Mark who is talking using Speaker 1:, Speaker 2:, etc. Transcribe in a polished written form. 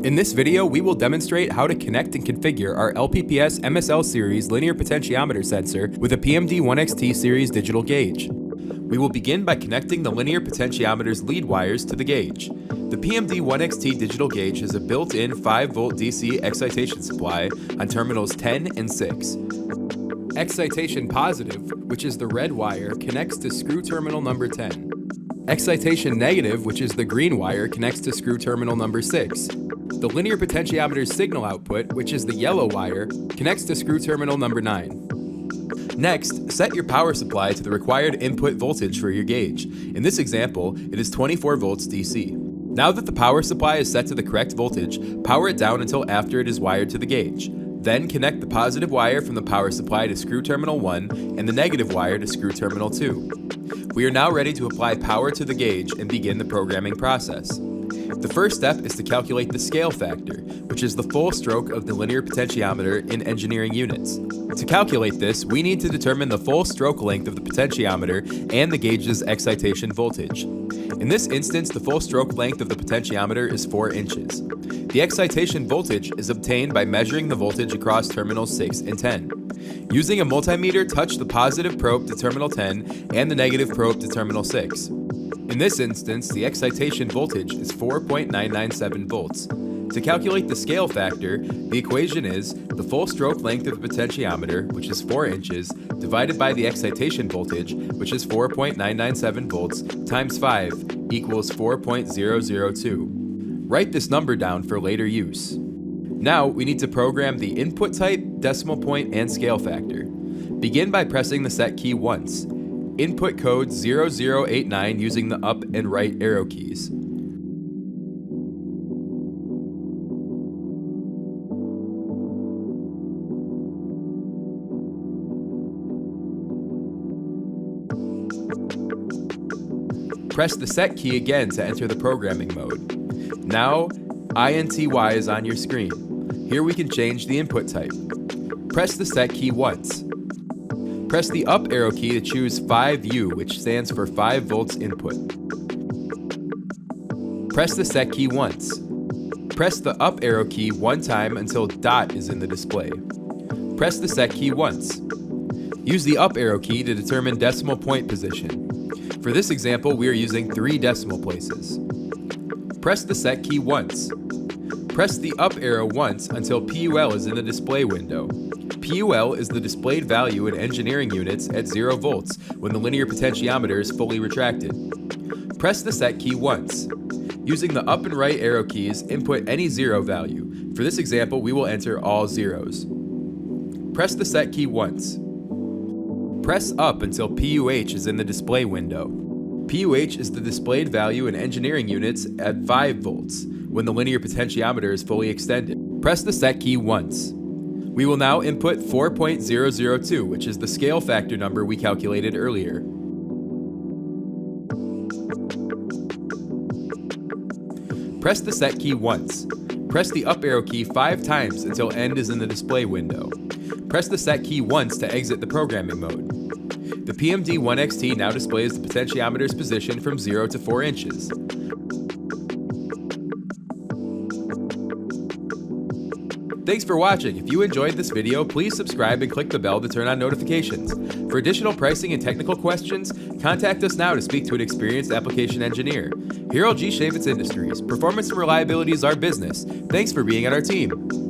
Speaker 1: In this video, we will demonstrate how to connect and configure our LPPS MSL series linear potentiometer sensor with a PMD1XT series digital gauge. We will begin by connecting the linear potentiometer's lead wires to the gauge. The PMD1XT digital gauge has a built-in 5-volt DC excitation supply on terminals 10 and 6. Excitation positive, which is the red wire, connects to screw terminal number 10. Excitation negative, which is the green wire, connects to screw terminal number 6. The linear potentiometer's signal output, which is the yellow wire, connects to screw terminal number 9. Next, set your power supply to the required input voltage for your gauge. In this example, it is 24 volts DC. Now that the power supply is set to the correct voltage, power it down until after it is wired to the gauge. Then connect the positive wire from the power supply to screw terminal 1 and the negative wire to screw terminal 2. We are now ready to apply power to the gauge and begin the programming process. The first step is to calculate the scale factor, which is the full stroke of the linear potentiometer in engineering units. To calculate this, we need to determine the full stroke length of the potentiometer and the gauge's excitation voltage. In this instance, the full stroke length of the potentiometer is 4 inches. The excitation voltage is obtained by measuring the voltage across terminals 6 and 10. Using a multimeter, touch the positive probe to terminal 10 and the negative probe to terminal 6. In this instance, the excitation voltage is 4.997 volts. To calculate the scale factor, the equation is the full stroke length of the potentiometer, which is 4 inches, divided by the excitation voltage, which is 4.997 volts, times 5 equals 4.002. Write this number down for later use. Now, we need to program the input type, decimal point, and scale factor. Begin by pressing the set key once. Input code 0089 using the up and right arrow keys. Press the set key again to enter the programming mode. Now, INTY is on your screen. Here we can change the input type. Press the set key once. Press the up arrow key to choose 5U, which stands for 5 volts input. Press the set key once. Press the up arrow key one time until dot is in the display. Press the set key once. Use the up arrow key to determine decimal point position. For this example, we are using 3 decimal places. Press the set key once. Press the up arrow once until PUL is in the display window. PUL is the displayed value in engineering units at 0 volts when the linear potentiometer is fully retracted. Press the set key once. Using the up and right arrow keys, input any 0 value. For this example, we will enter all zeros. Press the set key once. Press up until PUH is in the display window. PUH is the displayed value in engineering units at 5 volts when the linear potentiometer is fully extended. Press the set key once. We will now input 4.002, which is the scale factor number we calculated earlier. Press the set key once. Press the up arrow key 5 times until end is in the display window. Press the set key once to exit the programming mode. The PMD1XT now displays the potentiometer's position from 0 to 4 inches. Thanks for watching. If you enjoyed this video, please subscribe and click the bell to turn on notifications. For additional pricing and technical questions, contact us now to speak to an experienced application engineer. Here at Schaevitz Industries, performance and reliability is our business. Thanks for being on our team.